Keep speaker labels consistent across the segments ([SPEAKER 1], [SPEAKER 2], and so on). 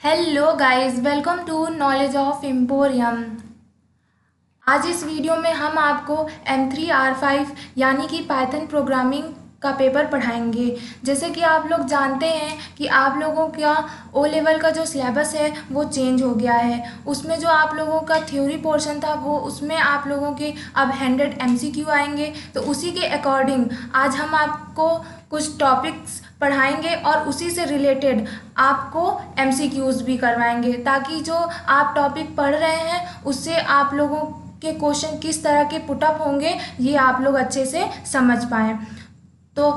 [SPEAKER 1] Hello guys, welcome to knowledge of emporium. आज इस video में हम आपको M3R5 यानी कि पाइथन प्रोग्रामिंग का पेपर पढ़ाएंगे। जैसे कि आप लोग जानते हैं कि आप लोगों का ओ लेवल का जो सिलेबस है वो चेंज हो गया है। उसमें जो आप लोगों का थ्योरी पोर्शन था वो उसमें आप लोगों के अब 100 MCQ आएंगे। तो उसी के अकॉर्डिंग आज हम आपको कुछ टॉपिक्स पढ़ाएंगे और उसी से रिलेटेड आपको MCQs भी करवाएंगे, ताकि जो आप टॉपिक पढ़ रहे हैं उससे आप लोगों के क्वेश्चन किस तरह के पुटअप होंगे ये आप लोग अच्छे से समझ पाएँ। तो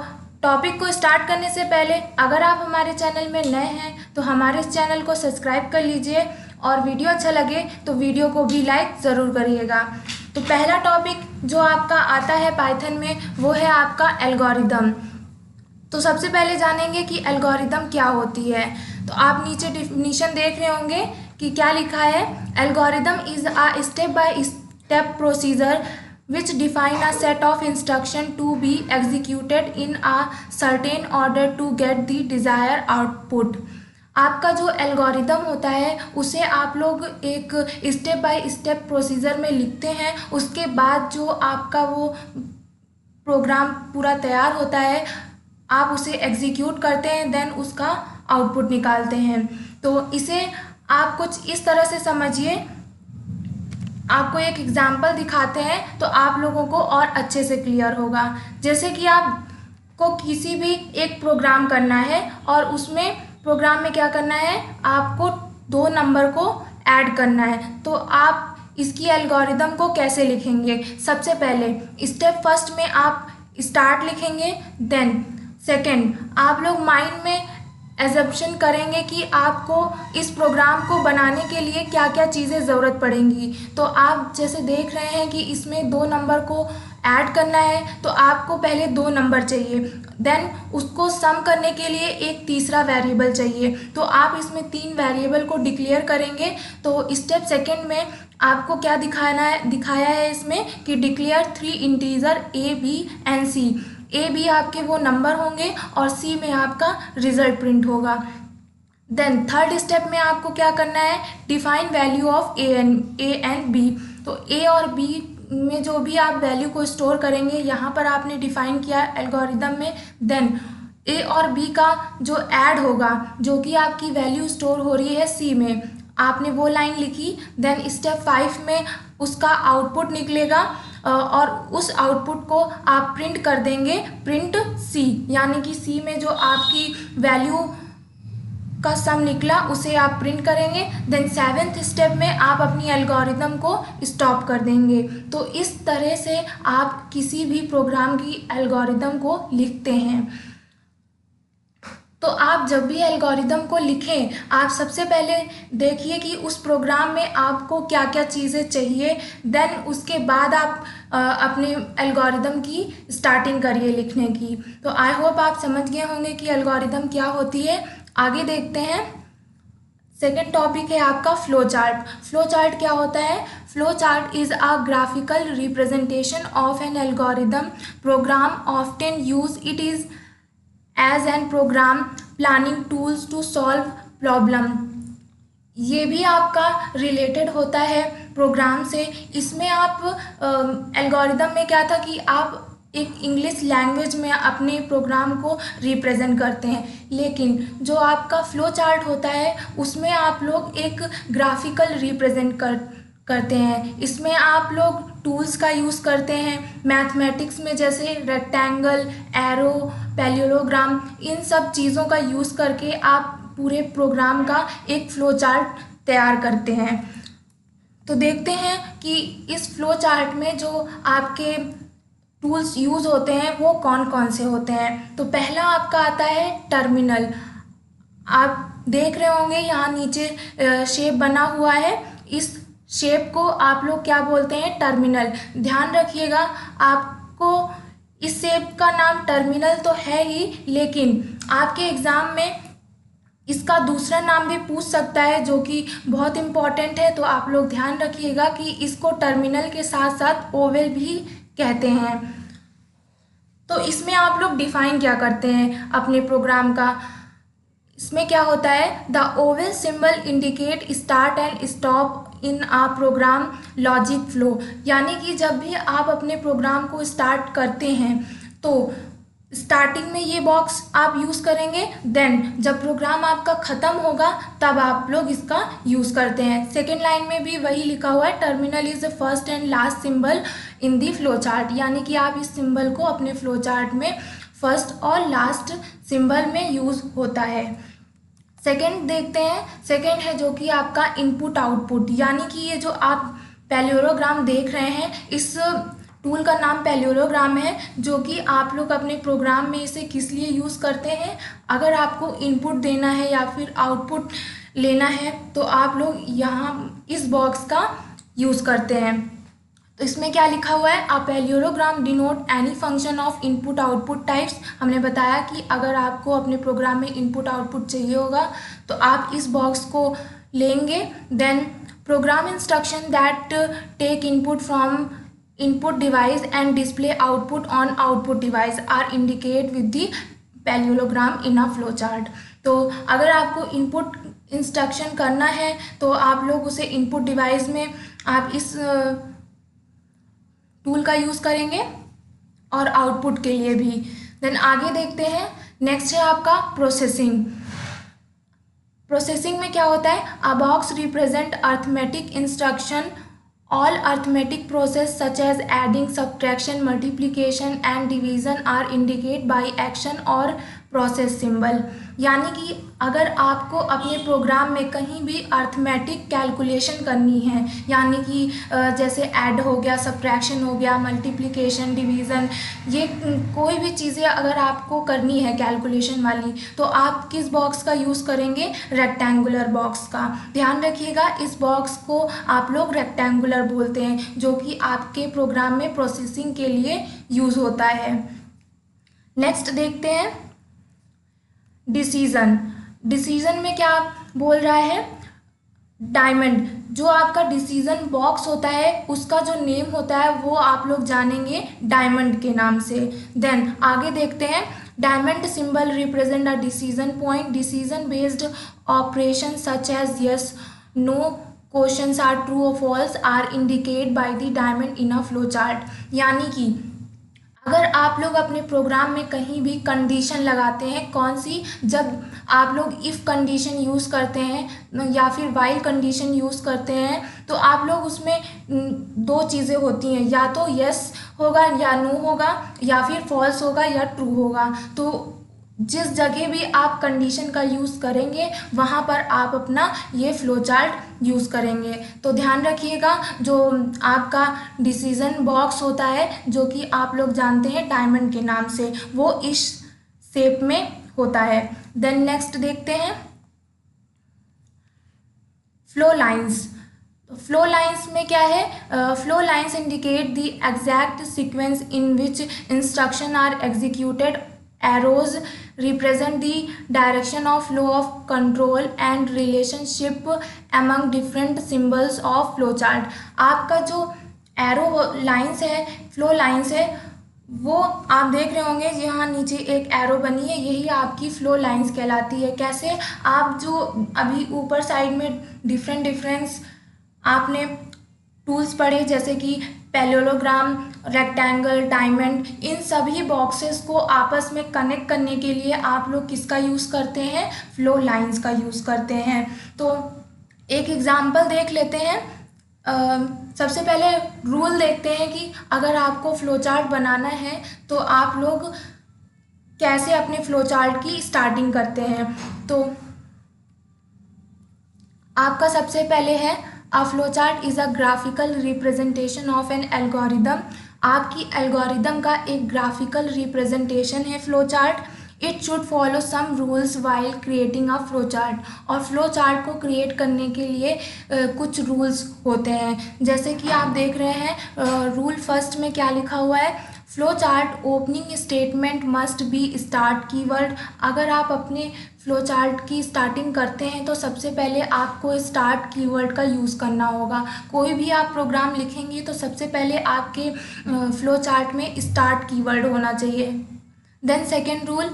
[SPEAKER 1] टॉपिक को स्टार्ट करने से पहले अगर आप हमारे चैनल में नए हैं तो हमारे इस चैनल को सब्सक्राइब कर लीजिए और वीडियो अच्छा लगे तो वीडियो को भी लाइक ज़रूर करिएगा। तो पहला टॉपिक जो आपका आता है पाइथन में वो है आपका एल्गोरिदम। तो सबसे पहले जानेंगे कि एल्गोरिदम क्या होती है। तो आप नीचे डिफिनीशन देख रहे होंगे कि क्या लिखा है। Algorithm is a step by step procedure which define a set of instruction to be executed in a certain order to get the desired output। आपका जो एल्गोरिदम होता है उसे आप लोग एक स्टेप बाय स्टेप प्रोसीजर में लिखते हैं। उसके बाद जो आपका वो प्रोग्राम पूरा तैयार होता है आप उसे एग्जीक्यूट करते हैं, देन उसका आउटपुट निकालते हैं। तो इसे आप कुछ इस तरह से समझिए। आपको एक एग्जाम्पल दिखाते हैं तो आप लोगों को और अच्छे से क्लियर होगा। जैसे कि आपको किसी भी एक प्रोग्राम करना है और उसमें प्रोग्राम में क्या करना है, आपको 2 नंबर को ऐड करना है। तो आप इसकी एल्गोरिदम को कैसे लिखेंगे? सबसे पहले स्टेप फर्स्ट में आप स्टार्ट लिखेंगे, देन सेकेंड आप लोग माइंड में एजम्पशन करेंगे कि आपको इस प्रोग्राम को बनाने के लिए क्या क्या चीज़ें ज़रूरत पड़ेंगी। तो आप जैसे देख रहे हैं कि इसमें 2 नंबर को ऐड करना है तो आपको पहले 2 नंबर चाहिए, देन उसको सम करने के लिए एक तीसरा वेरिएबल चाहिए। तो आप इसमें 3 वेरिएबल को डिक्लेयर करेंगे। तो स्टेप सेकेंड में आपको क्या दिखाया है इसमें कि declare 3 integer A, B and C। A, B आपके वो नंबर होंगे और C में आपका रिजल्ट प्रिंट होगा। देन थर्ड स्टेप में आपको क्या करना है, define value of A and B। तो A और B में जो भी आप वैल्यू को स्टोर करेंगे यहाँ पर आपने डिफाइन किया एल्गोरिदम में। देन A और B का जो ऐड होगा, जो कि आपकी वैल्यू स्टोर हो रही है C में, आपने वो लाइन लिखी। देन स्टेप 5 में उसका आउटपुट निकलेगा और उस आउटपुट को आप प्रिंट कर देंगे, प्रिंट C, यानी कि C में जो आपकी वैल्यू का सम निकला उसे आप प्रिंट करेंगे। देन 7th स्टेप में आप अपनी एल्गोरिदम को स्टॉप कर देंगे। तो इस तरह से आप किसी भी प्रोग्राम की एल्गोरिदम को लिखते हैं। तो आप जब भी एल्गोरिदम को लिखें आप सबसे पहले देखिए कि उस प्रोग्राम में आपको क्या क्या चीज़ें चाहिए, देन उसके बाद आप अपने एल्गोरिदम की स्टार्टिंग करिए लिखने की। तो आई होप आप समझ गए होंगे कि एल्गोरिदम क्या होती है। आगे देखते हैं। सेकेंड टॉपिक है आपका फ्लो चार्ट। फ्लो चार्ट क्या होता है? Flow chart is a graphical representation of an algorithm program often use it is as an program planning tools to solve problem. ये भी आपका रिलेटेड होता है प्रोग्राम से। इसमें आप एल्गोरिदम में क्या था कि आप एक इंग्लिश लैंग्वेज में अपने प्रोग्राम को रिप्रेजेंट करते हैं, लेकिन जो आपका फ्लो चार्ट होता है उसमें आप लोग एक ग्राफिकल रिप्रेजेंट करते हैं। इसमें आप लोग टूल्स का यूज़ करते हैं मैथमेटिक्स में, जैसे रेक्टेंगल, एरो, पैरेललोग्राम, इन सब चीज़ों का यूज़ करके आप पूरे प्रोग्राम का एक फ्लो चार्ट तैयार करते हैं। तो देखते हैं कि इस फ्लो चार्ट में जो आपके टूल्स यूज़ होते हैं वो कौन कौन से होते हैं। तो पहला आपका आता है टर्मिनल। आप देख रहे होंगे यहाँ नीचे शेप बना हुआ है, इस शेप को आप लोग क्या बोलते हैं? टर्मिनल। ध्यान रखिएगा, आपको इस शेप का नाम टर्मिनल तो है ही, लेकिन आपके एग्ज़ाम में इसका दूसरा नाम भी पूछ सकता है जो कि बहुत इम्पॉर्टेंट है। तो आप लोग ध्यान रखिएगा कि इसको टर्मिनल के साथ साथ ओवल भी कहते हैं। तो इसमें आप लोग डिफाइन क्या करते हैं अपने प्रोग्राम का? इसमें क्या होता है, the oval symbol indicate start and stop in a program logic flow, यानी कि जब भी आप अपने प्रोग्राम को स्टार्ट करते हैं तो स्टार्टिंग में ये बॉक्स आप यूज़ करेंगे, देन जब प्रोग्राम आपका ख़त्म होगा तब आप लोग इसका यूज़ करते हैं। सेकेंड लाइन में भी वही लिखा हुआ है, terminal is the first and last symbol in the flow chart, यानी कि आप इस सिंबल को अपने फ्लो चार्ट में फर्स्ट और लास्ट सिंबल में यूज़ होता है। सेकेंड देखते हैं, सेकेंड है जो कि आपका इनपुट आउटपुट, यानी कि ये जो आप पैरेललोग्राम देख रहे हैं, इस टूल का नाम पैरेललोग्राम है, जो कि आप लोग अपने प्रोग्राम में इसे किस लिए यूज़ करते हैं, अगर आपको इनपुट देना है या फिर आउटपुट लेना है तो आप लोग यहाँ इस बॉक्स का यूज़ करते हैं। तो इसमें क्या लिखा हुआ है, a parallelogram denote any function of input output types. हमने बताया कि अगर आपको अपने प्रोग्राम में इनपुट आउटपुट चाहिए होगा तो आप इस बॉक्स को लेंगे। Then program instruction that take input from input device and display output on output device are indicate with the parallelogram in a flow chart। तो अगर आपको इनपुट इंस्ट्रक्शन करना है तो आप लोग उसे इनपुट डिवाइस में आप इस टूल का यूज़ करेंगे और आउटपुट के लिए भी। देन आगे देखते हैं, नेक्स्ट है आपका प्रोसेसिंग। प्रोसेसिंग में क्या होता है, अ box represent arithmetic instruction, all arithmetic process such as adding, subtraction, multiplication and division are indicated by action or process symbol। यानी कि अगर आपको अपने प्रोग्राम में कहीं भी अर्थमेटिक कैलकुलेशन करनी है, यानी कि जैसे ऐड हो गया, सब्ट्रैक्शन हो गया, मल्टीप्लिकेशन, डिवीज़न, ये कोई भी चीज़ें अगर आपको करनी है कैलकुलेशन वाली, तो आप किस बॉक्स का यूज़ करेंगे, रेक्टेंगुलर बॉक्स का। ध्यान रखिएगा, इस बॉक्स को आप लोग रेक्टेंगुलर बोलते हैं, जो कि आपके प्रोग्राम में प्रोसेसिंग के लिए यूज़ होता है। नेक्स्ट देखते हैं डिसीजन। डिसीजन में क्या बोल रहा है, डायमंड, जो आपका डिसीजन बॉक्स होता है उसका जो नेम होता है वो आप लोग जानेंगे डायमंड के नाम से। देन आगे देखते हैं, diamond symbol represent a decision point, decision based operation such as yes, no, questions are true और false are indicate by the diamond in a flow chart. यानी कि अगर आप लोग अपने प्रोग्राम में कहीं भी कंडीशन लगाते हैं, कौन सी, जब आप लोग इफ़ कंडीशन यूज़ करते हैं या फिर वाइल कंडीशन यूज़ करते हैं, तो आप लोग उसमें दो चीज़ें होती हैं, या तो यस होगा या नो होगा, या फिर फॉल्स होगा या ट्रू होगा। तो जिस जगह भी आप कंडीशन का यूज़ करेंगे वहाँ पर आप अपना ये फ्लो चार्ट यूज़ करेंगे। तो ध्यान रखिएगा, जो आपका डिसीजन बॉक्स होता है जो कि आप लोग जानते हैं डायमंड के नाम से, वो इस शेप में होता है। देन नेक्स्ट देखते हैं फ्लो लाइंस। फ्लो लाइंस में क्या है, flow lines indicate the exact sequence in which instruction are executed, arrows represent the direction of flow of control and relationship among different symbols of flowchart। आपका जो arrow lines है, flow lines है, वो आप देख रहे होंगे यहाँ नीचे एक एरो बनी है, यही आपकी फ्लो लाइंस कहलाती है। कैसे, आप जो अभी ऊपर साइड में डिफरेंस आपने टूल्स पढ़े, जैसे कि पैरेललोग्राम, रेक्टेंगल, डायमंड, इन सभी बॉक्सेस को आपस में कनेक्ट करने के लिए आप लोग किसका यूज़ करते हैं, फ्लो लाइंस का यूज़ करते हैं। तो एक एग्जांपल देख लेते हैं। सबसे पहले रूल देखते हैं कि अगर आपको फ्लो चार्ट बनाना है तो आप लोग कैसे अपने फ्लो चार्ट की स्टार्टिंग करते हैं। तो आपका सबसे पहले है, A flowchart is a graphical representation of an algorithm। आपकी एल्गोरिदम का एक ग्राफिकल रिप्रेजेंटेशन है flow chart. It should follow some rules while creating a flow chart. और फ्लो चार्ट को क्रिएट करने के लिए कुछ रूल्स होते हैं, जैसे कि आप देख रहे हैं रूल फर्स्ट में क्या लिखा हुआ है, flow chart opening statement must B start keyword. अगर आप अपने फ्लो चार्ट की स्टार्टिंग करते हैं तो सबसे पहले आपको स्टार्ट कीवर्ड का यूज़ करना होगा। कोई भी आप प्रोग्राम लिखेंगे तो सबसे पहले आपके फ्लो चार्ट में स्टार्ट कीवर्ड होना चाहिए। Then second rule,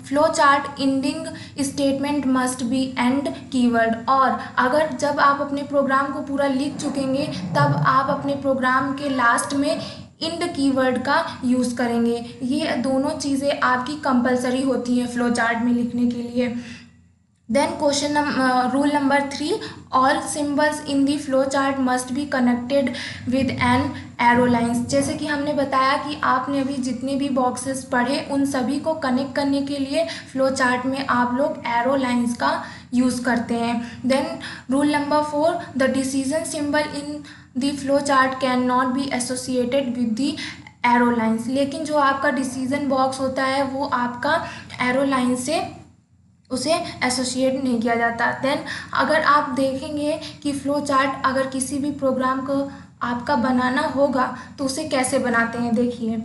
[SPEAKER 1] flow chart ending statement must be end keyword. और अगर जब आप अपने प्रोग्राम को पूरा लिख चुकेंगे तब आप अपने प्रोग्राम के लास्ट में इंड कीवर्ड का यूज़ करेंगे। ये दोनों चीज़ें आपकी कंपलसरी होती हैं फ्लो चार्ट में लिखने के लिए। Then question rule number 3, all symbols in the flow chart must be connected with an arrow lines. जैसे कि हमने बताया कि आपने अभी जितने भी बॉक्सेस पढ़े उन सभी को कनेक्ट करने के लिए फ्लो चार्ट में आप लोग एरो लाइन्स का यूज़ करते हैं। Then rule number 4, the decision symbol in the flow chart can not be associated with the arrow lines. लेकिन जो आपका डिसीजन बॉक्स होता है वो आपका एरो लाइन से उसे एसोसिएट नहीं किया जाता। देन अगर आप देखेंगे कि फ्लो चार्ट अगर किसी भी प्रोग्राम को आपका बनाना होगा तो उसे कैसे बनाते हैं, देखिए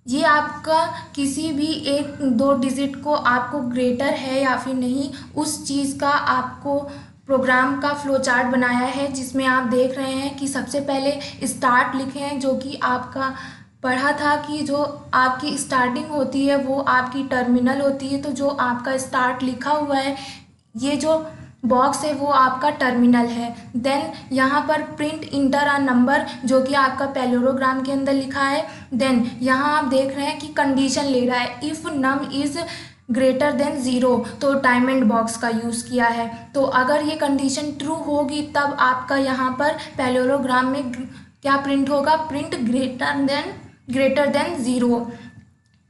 [SPEAKER 1] ये आपका किसी भी एक दो डिजिट को आपको ग्रेटर है या फिर नहीं उस चीज़ का आपको प्रोग्राम का फ्लो चार्ट बनाया है, जिसमें आप देख रहे हैं कि सबसे पहले स्टार्ट लिखे हैं, जो कि आपका पढ़ा था कि जो आपकी स्टार्टिंग होती है वो आपकी टर्मिनल होती है। तो जो आपका स्टार्ट लिखा हुआ है ये जो बॉक्स है वो आपका टर्मिनल है। देन यहाँ पर प्रिंट इंटर अ नंबर जो कि आपका पैरेललोग्राम के अंदर लिखा है। देन यहाँ आप देख रहे हैं कि कंडीशन ले रहा है, if num is greater than 0, तो डायमंड बॉक्स का यूज़ किया है। तो अगर ये कंडीशन ट्रू होगी तब आपका यहाँ पर पैरेललोग्राम में क्या प्रिंट होगा, प्रिंट ग्रेटर देन 0।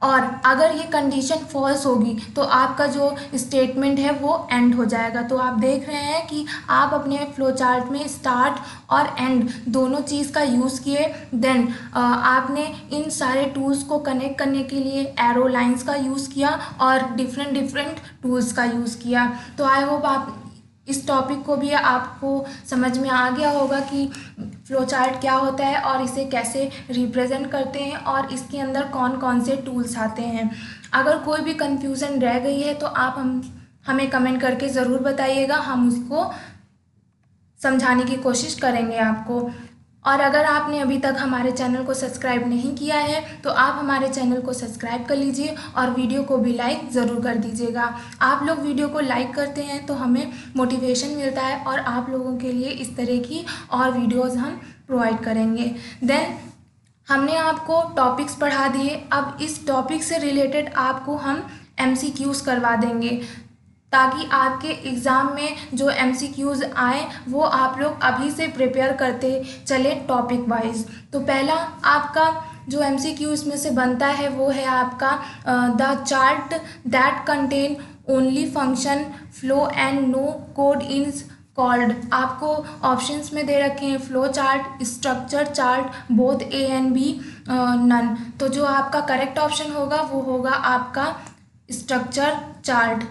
[SPEAKER 1] और अगर ये कंडीशन फॉल्स होगी तो आपका जो स्टेटमेंट है वो एंड हो जाएगा। तो आप देख रहे हैं कि आप अपने फ्लो चार्ट में स्टार्ट और एंड दोनों चीज़ का यूज़ किए। देन आपने इन सारे टूल्स को कनेक्ट करने के लिए एरो लाइंस का यूज़ किया और डिफरेंट टूल्स का यूज़ किया। तो आई होप आप इस टॉपिक को भी आपको समझ में आ गया होगा कि फ्लो चार्ट क्या होता है और इसे कैसे रिप्रेजेंट करते हैं और इसके अंदर कौन कौन से टूल्स आते हैं। अगर कोई भी कंफ्यूजन रह गई है तो आप हमें कमेंट करके ज़रूर बताइएगा, हम उसको समझाने की कोशिश करेंगे आपको। और अगर आपने अभी तक हमारे चैनल को सब्सक्राइब नहीं किया है तो आप हमारे चैनल को सब्सक्राइब कर लीजिए और वीडियो को भी लाइक ज़रूर कर दीजिएगा। आप लोग वीडियो को लाइक करते हैं तो हमें मोटिवेशन मिलता है और आप लोगों के लिए इस तरह की और वीडियोज़ हम प्रोवाइड करेंगे। देन हमने आपको टॉपिक्स पढ़ा दिए, अब इस टॉपिक से रिलेटेड आपको हम MCQs करवा देंगे ताकि आपके एग्ज़ाम में जो MCQs आए वो आप लोग अभी से प्रिपेयर करते चले टॉपिक वाइज। तो पहला आपका जो MCQ इसमें से बनता है वो है आपका the chart that contain only function flow and no code is called. आपको ऑप्शंस में दे रखे हैं flow chart, structure chart, both A and B, none. तो जो आपका करेक्ट ऑप्शन होगा वो होगा आपका structure chart.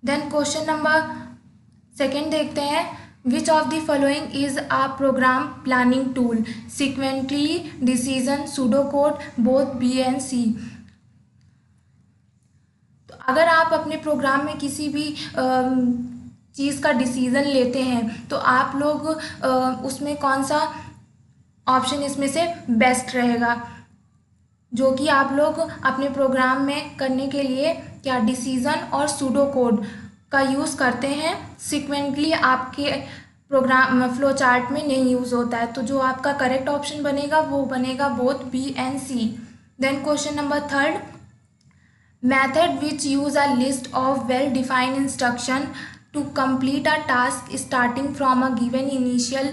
[SPEAKER 1] Then question number second देखते हैं, which of the following is a program planning tool, sequentially, decision, pseudocode, both B and C। तो अगर आप अपने प्रोग्राम में किसी भी चीज़ का डिसीज़न लेते हैं तो आप लोग उसमें कौन सा ऑप्शन इसमें से बेस्ट रहेगा, जो कि आप लोग अपने प्रोग्राम में करने के लिए क्या डिसीज़न और सूडो कोड का यूज़ करते हैं। सीक्वेंटली आपके प्रोग्राम फ्लो चार्ट में नहीं यूज़ होता है। तो जो आपका करेक्ट ऑप्शन बनेगा वो बनेगा both B and C। Then question number third, method which use a list of well defined instruction to complete a task starting from a given initial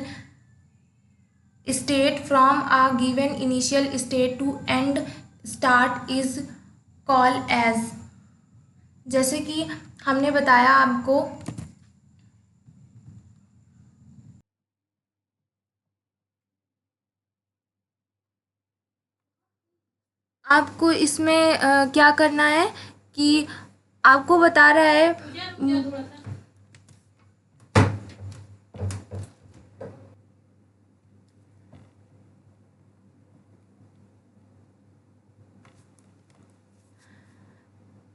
[SPEAKER 1] state from a given initial state to end start is called as। जैसे कि हमने बताया आपको इसमें क्या करना है कि आपको बता रहा है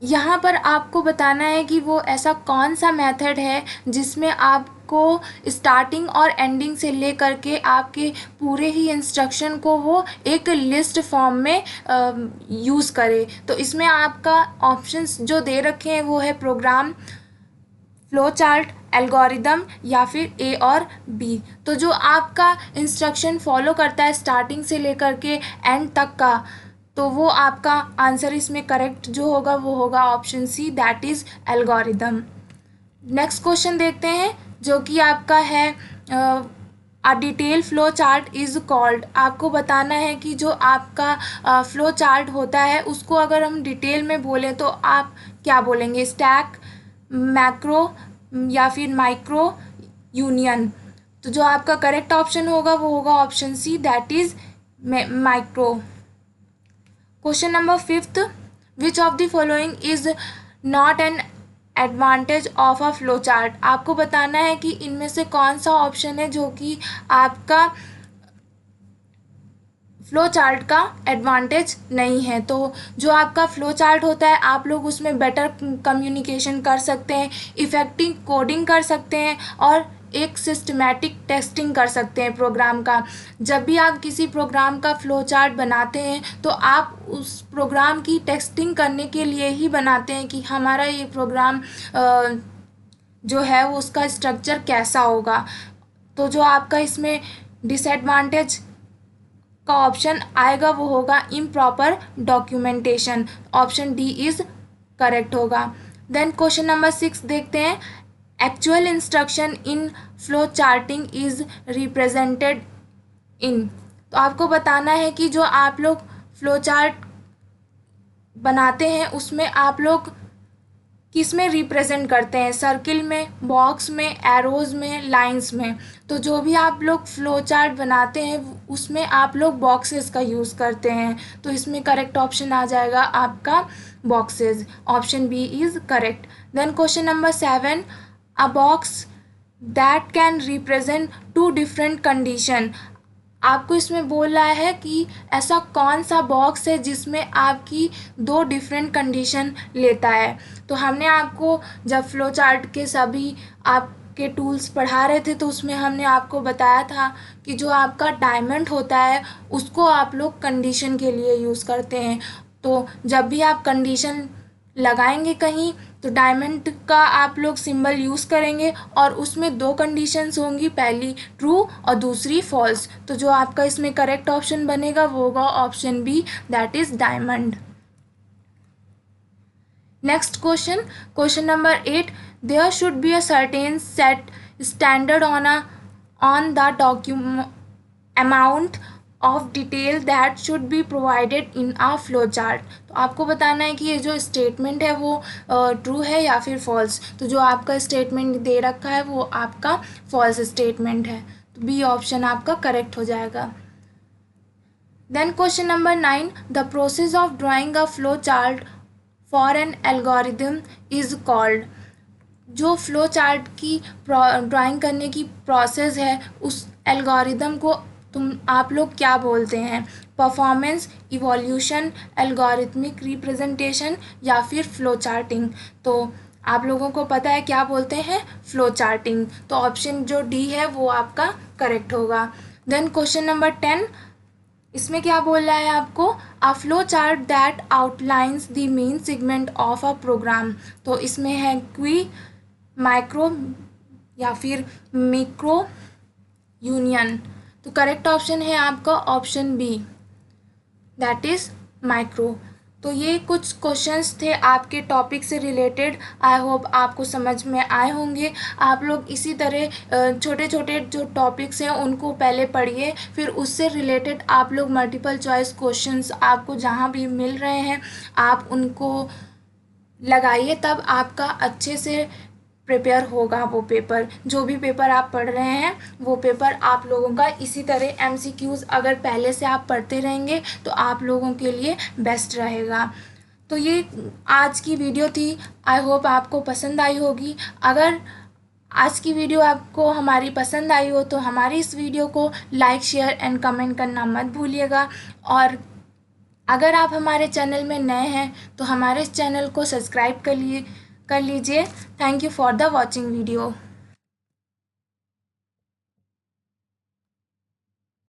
[SPEAKER 1] यहाँ पर आपको बताना है कि वो ऐसा कौन सा मेथड है जिसमें आपको आपको स्टार्टिंग और एंडिंग से लेकर के आपके पूरे ही इंस्ट्रक्शन को वो एक लिस्ट फॉर्म में यूज़ करे। तो इसमें आपका ऑप्शंस जो दे रखे हैं वो है प्रोग्राम, फ्लो चार्ट, एल्गोरिदम या फिर ए और बी। तो जो आपका इंस्ट्रक्शन फॉलो करता है स्टार्टिंग से लेकर के एंड तक का, तो वो आपका आंसर इसमें करेक्ट जो होगा वो होगा option C, that is algorithm. Next question देखते हैं जो कि आपका है a detail flow chart is called. आपको बताना है कि जो आपका फ्लो चार्ट होता है उसको अगर हम डिटेल में बोलें तो आप क्या बोलेंगे, स्टैक, मैक्रो या फिर माइक्रो, यूनियन। तो जो आपका करेक्ट ऑप्शन होगा वो होगा option C, that is micro. Question number 5, which of the following is not an advantage of a flow chart. आपको बताना है कि इनमें से कौन सा ऑप्शन है जो कि आपका फ्लो चार्ट का एडवांटेज नहीं है। तो जो आपका फ्लो चार्ट होता है आप लोग उसमें बेटर कम्युनिकेशन कर सकते हैं, इफ़ेक्टिव कोडिंग कर सकते हैं और एक सिस्टमैटिक टेस्टिंग कर सकते हैं प्रोग्राम का। जब भी आप किसी प्रोग्राम का फ्लो चार्ट बनाते हैं तो आप उस प्रोग्राम की टेस्टिंग करने के लिए ही बनाते हैं कि हमारा ये प्रोग्राम जो है वो उसका स्ट्रक्चर कैसा होगा। तो जो आपका इसमें डिसएडवांटेज का ऑप्शन आएगा वो होगा improper documentation, option D is correct होगा। देन क्वेश्चन नंबर 6 देखते हैं, actual instruction in flow charting is represented in. तो आपको बताना है कि जो आप लोग फ्लो चार्ट बनाते हैं उसमें आप लोग किस में रिप्रेजेंट करते हैं, सर्किल में, बॉक्स में, एरोज़ में, लाइंस में। तो जो भी आप लोग फ्लो चार्ट बनाते हैं उसमें आप लोग बॉक्सेस का यूज़ करते हैं। तो इसमें करेक्ट ऑप्शन आ जाएगा आपका boxes, option B is correct. Then question number 7, a box that can represent 2 different condition. आपको इसमें बोल रहा है कि ऐसा कौन सा बॉक्स है जिसमें आपकी 2 डिफरेंट कंडीशन लेता है। तो हमने आपको जब फ्लो चार्ट के सभी आपके टूल्स पढ़ा रहे थे तो उसमें हमने आपको बताया था कि जो आपका डायमंड होता है उसको आप लोग कंडीशन के लिए यूज़ करते हैं। तो जब भी आप कंडीशन लगाएंगे कहीं तो डायमंड का आप लोग सिंबल यूज़ करेंगे और उसमें 2 कंडीशंस होंगी, पहली ट्रू और दूसरी फॉल्स। तो जो आपका इसमें करेक्ट ऑप्शन बनेगा वो होगा option B, that is diamond. Next question, question number 8, there should be a certain set standard on the amount of detail that should be provided in a flow chart. तो आपको बताना है कि ये जो स्टेटमेंट है वो ट्रू है या फिर फॉल्स। तो जो आपका स्टेटमेंट दे रखा है वो आपका फॉल्स स्टेटमेंट है, तो बी ऑप्शन आपका करेक्ट हो जाएगा। Then question number 9, the process of drawing a flow chart for an algorithm is called. जो फ्लो चार्ट की ड्राइंग करने की प्रोसेस है उस एल्गोरिदम को आप लोग क्या बोलते हैं, परफॉर्मेंस, इवोल्यूशन, एल्गोरिथमिक रिप्रेजेंटेशन या फिर फ्लो चार्टिंग। तो आप लोगों को पता है क्या बोलते हैं, फ्लो चार्टिंग। तो ऑप्शन जो डी है वो आपका करेक्ट होगा। देन क्वेश्चन नंबर 10, इसमें क्या बोल रहा है आपको, a flow chart that outlines the main segment of a program. तो इसमें है क्वी, माइक्रो या फिर मिक्रो, यूनियन। तो करेक्ट ऑप्शन है आपका option B, that is micro. तो ये कुछ क्वेश्चंस थे आपके टॉपिक से रिलेटेड। आई होप आपको समझ में आए होंगे। आप लोग इसी तरह छोटे छोटे जो टॉपिक्स हैं उनको पहले पढ़िए, फिर उससे रिलेटेड आप लोग मल्टीपल चॉइस क्वेश्चंस आपको जहाँ भी मिल रहे हैं आप उनको लगाइए, तब आपका अच्छे से प्रिपेयर होगा वो पेपर। जो भी पेपर आप पढ़ रहे हैं वो पेपर आप लोगों का इसी तरह MCQs अगर पहले से आप पढ़ते रहेंगे तो आप लोगों के लिए बेस्ट रहेगा। तो ये आज की वीडियो थी, आई होप आपको पसंद आई होगी। अगर आज की वीडियो आपको हमारी पसंद आई हो तो हमारी इस वीडियो को लाइक, शेयर एंड कमेंट करना मत भूलिएगा। और अगर आप हमारे चैनल में नए हैं तो हमारे इस चैनल को सब्सक्राइब कर लीजिए। Thank you for the watching video.